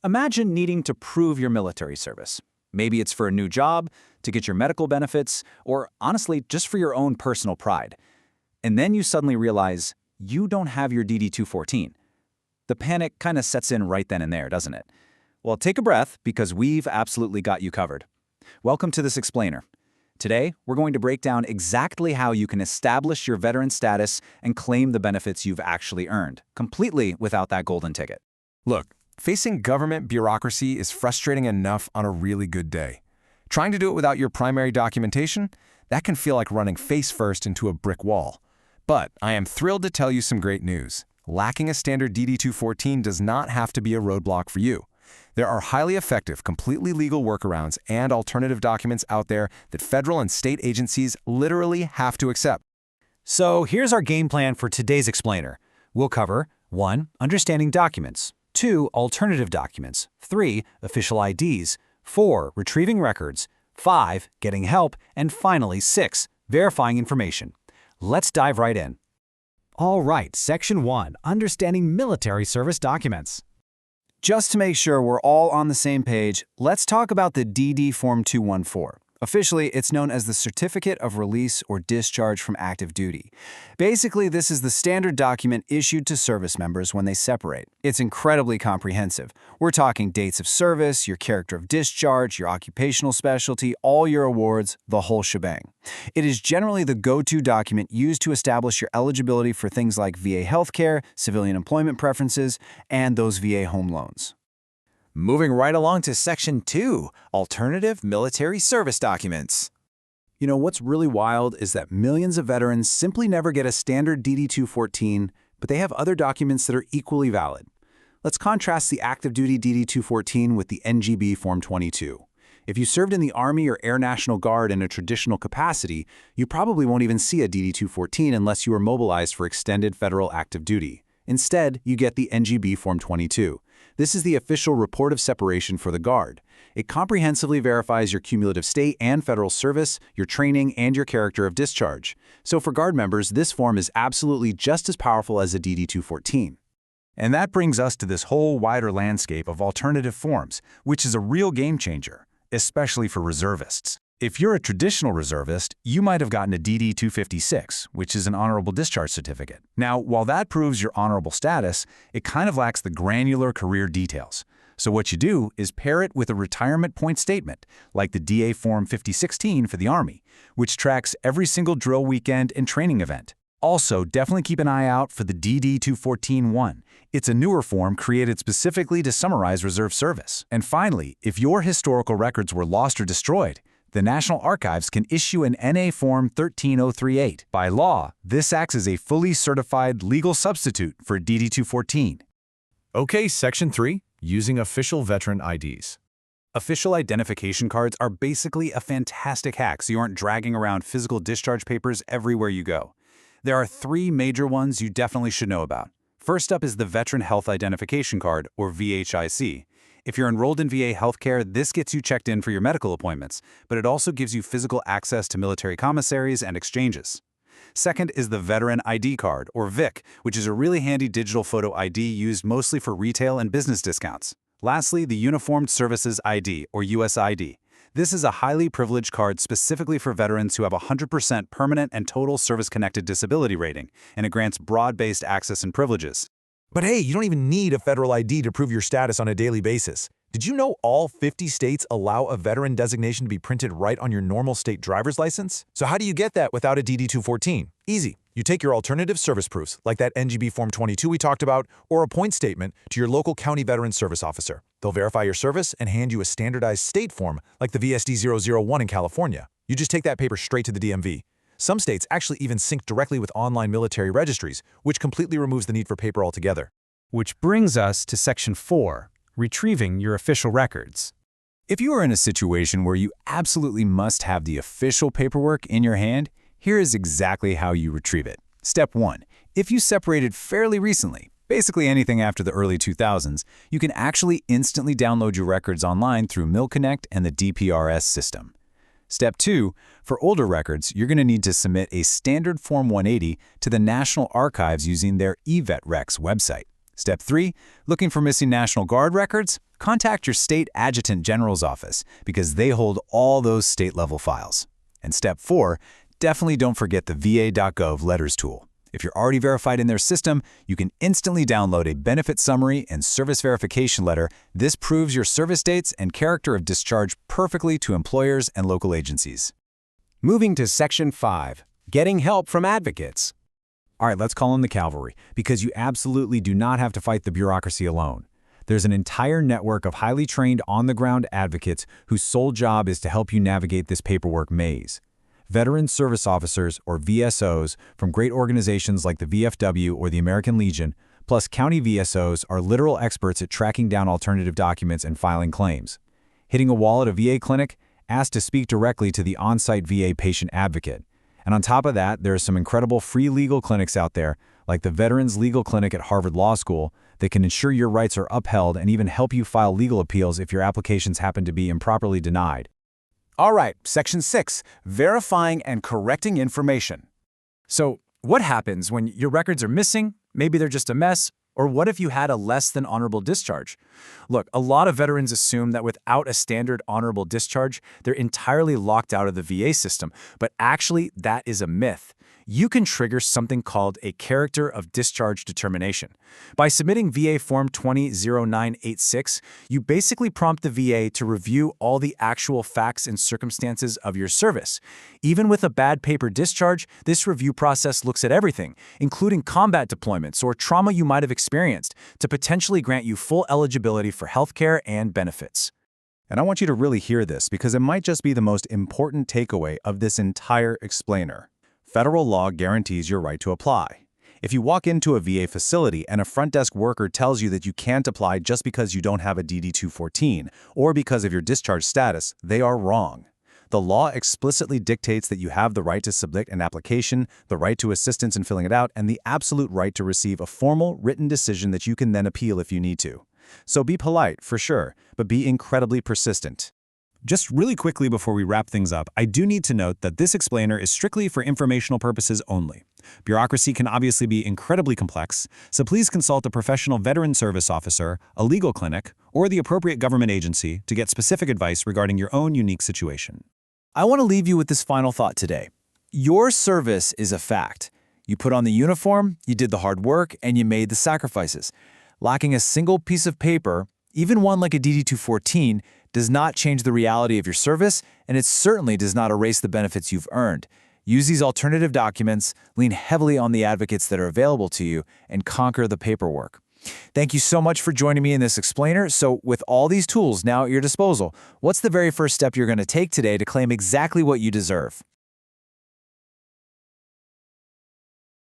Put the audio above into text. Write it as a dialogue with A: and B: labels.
A: Imagine needing to prove your military service. Maybe it's for a new job, to get your medical benefits, or honestly, just for your own personal pride. And then you suddenly realize you don't have your DD214. The panic kind of sets in right then and there, doesn't it? Well, take a breath because we've absolutely got you covered. Welcome to this explainer. Today, we're going to break down exactly how you can establish your veteran status and claim the benefits you've actually earned, completely without that golden ticket.
B: Look, facing government bureaucracy is frustrating enough on a really good day. Trying to do it without your primary documentation? That can feel like running face first into a brick wall. But I am thrilled to tell you some great news. Lacking a standard DD214 does not have to be a roadblock for you. There are highly effective, completely legal workarounds and alternative documents out there that federal and state agencies literally have to accept.
A: So here's our game plan for today's explainer. We'll cover 1. Understanding documents, 2. Alternative documents, 3. Official IDs, 4. Retrieving records, 5. Getting help, and finally 6. Verifying information. Let's dive right in.
C: All right, Section 1, Understanding Military Service Documents.
A: Just to make sure we're all on the same page, let's talk about the DD Form 214. Officially, it's known as the Certificate of Release or Discharge from Active Duty. Basically, this is the standard document issued to service members when they separate. It's incredibly comprehensive. We're talking dates of service, your character of discharge, your occupational specialty, all your awards, the whole shebang. It is generally the go-to document used to establish your eligibility for things like VA healthcare, civilian employment preferences, and those VA home loans.
D: Moving right along to Section 2, Alternative Military Service Documents.
A: You know, what's really wild is that millions of veterans simply never get a standard DD214, but they have other documents that are equally valid. Let's contrast the active duty DD214 with the NGB Form 22. If you served in the Army or Air National Guard in a traditional capacity, you probably won't even see a DD214 unless you were mobilized for extended federal active duty. Instead, you get the NGB Form 22. This is the official report of separation for the Guard. It comprehensively verifies your cumulative state and federal service, your training, and your character of discharge. So for Guard members, this form is absolutely just as powerful as a DD214.
E: And that brings us to this whole wider landscape of alternative forms, which is a real game changer, especially for reservists. If you're a traditional reservist, you might have gotten a DD256, which is an honorable discharge certificate. Now, while that proves your honorable status, it kind of lacks the granular career details. So what you do is pair it with a retirement point statement, like the DA Form 5016 for the Army, which tracks every single drill weekend and training event. Also, definitely keep an eye out for the DD214-1. It's a newer form created specifically to summarize reserve service. And finally, if your historical records were lost or destroyed, the National Archives can issue an NA Form 13038. By law, this acts as a fully certified legal substitute for DD214.
F: Okay, Section 3, Using Official Veteran IDs.
E: Official identification cards are basically a fantastic hack so you aren't dragging around physical discharge papers everywhere you go. There are 3 major ones you definitely should know about. First up is the Veteran Health Identification Card, or VHIC. If you're enrolled in VA healthcare, this gets you checked in for your medical appointments, but it also gives you physical access to military commissaries and exchanges. Second is the Veteran ID Card, or VIC, which is a really handy digital photo ID used mostly for retail and business discounts. Lastly, the Uniformed Services ID, or USID. This is a highly privileged card specifically for veterans who have 100% permanent and total service-connected disability rating, and it grants broad-based access and privileges.
F: But hey, you don't even need a federal ID to prove your status on a daily basis. Did you know all 50 states allow a veteran designation to be printed right on your normal state driver's license? So how do you get that without a DD214? Easy. You take your alternative service proofs, like that NGB Form 22 we talked about, or a point statement to your local county veteran service officer. They'll verify your service and hand you a standardized state form, like the VSD-001 in California. You just take that paper straight to the DMV. Some states actually even sync directly with online military registries, which completely removes the need for paper altogether.
C: Which brings us to Section 4, Retrieving Your Official Records.
E: If you are in a situation where you absolutely must have the official paperwork in your hand, here is exactly how you retrieve it. Step 1. If you separated fairly recently, basically anything after the early 2000s, you can actually instantly download your records online through MilConnect and the DPRS system. Step 2, for older records, you're going to need to submit a standard Form 180 to the National Archives using their eVetRecs website. Step 3, looking for missing National Guard records?
A: contact your state adjutant general's office because they hold all those state-level files. And step 4, definitely don't forget the va.gov letters tool. If you're already verified in their system, you can instantly download a benefit summary and service verification letter. This proves your service dates and character of discharge perfectly to employers and local agencies.
C: Moving to Section 5, getting help from advocates.
A: All right, let's call in the cavalry, because you absolutely do not have to fight the bureaucracy alone. There's an entire network of highly trained on-the-ground advocates whose sole job is to help you navigate this paperwork maze. Veteran Service Officers, or VSOs, from great organizations like the VFW or the American Legion, plus county VSOs are literal experts at tracking down alternative documents and filing claims. Hitting a wall at a VA clinic, ask to speak directly to the on-site VA patient advocate. And on top of that, there are some incredible free legal clinics out there, like the Veterans Legal Clinic at Harvard Law School, that can ensure your rights are upheld and even help you file legal appeals if your applications happen to be improperly denied.
E: All right, Section 6, verifying and correcting information. So, what happens when your records are missing, maybe they're just a mess, or what if you had a less than honorable discharge? Look, a lot of veterans assume that without a standard honorable discharge, they're entirely locked out of the VA system, but actually that is a myth. You can trigger something called a character of discharge determination. By submitting VA Form 200986, you basically prompt the VA to review all the actual facts and circumstances of your service. Even with a bad paper discharge, this review process looks at everything, including combat deployments or trauma you might have experienced, to potentially grant you full eligibility for healthcare and benefits.
A: And I want you to really hear this because it might just be the most important takeaway of this entire explainer. Federal law guarantees your right to apply. If you walk into a VA facility and a front desk worker tells you that you can't apply just because you don't have a DD214 or because of your discharge status, they are wrong. The law explicitly dictates that you have the right to submit an application, the right to assistance in filling it out, and the absolute right to receive a formal written decision that you can then appeal if you need to. So be polite, for sure, but be incredibly persistent. Just really quickly before we wrap things up, I do need to note that this explainer is strictly for informational purposes only. Bureaucracy can obviously be incredibly complex, so please consult a professional veteran service officer, a legal clinic, or the appropriate government agency to get specific advice regarding your own unique situation.
D: I want to leave you with this final thought today. Your service is a fact. You put on the uniform, you did the hard work, and you made the sacrifices. Lacking a single piece of paper, even one like a DD214, does not change the reality of your service, and it certainly does not erase the benefits you've earned. Use these alternative documents, lean heavily on the advocates that are available to you, and conquer the paperwork. Thank you so much for joining me in this explainer. So with all these tools now at your disposal, what's the very first step you're going to take today to claim exactly what you deserve?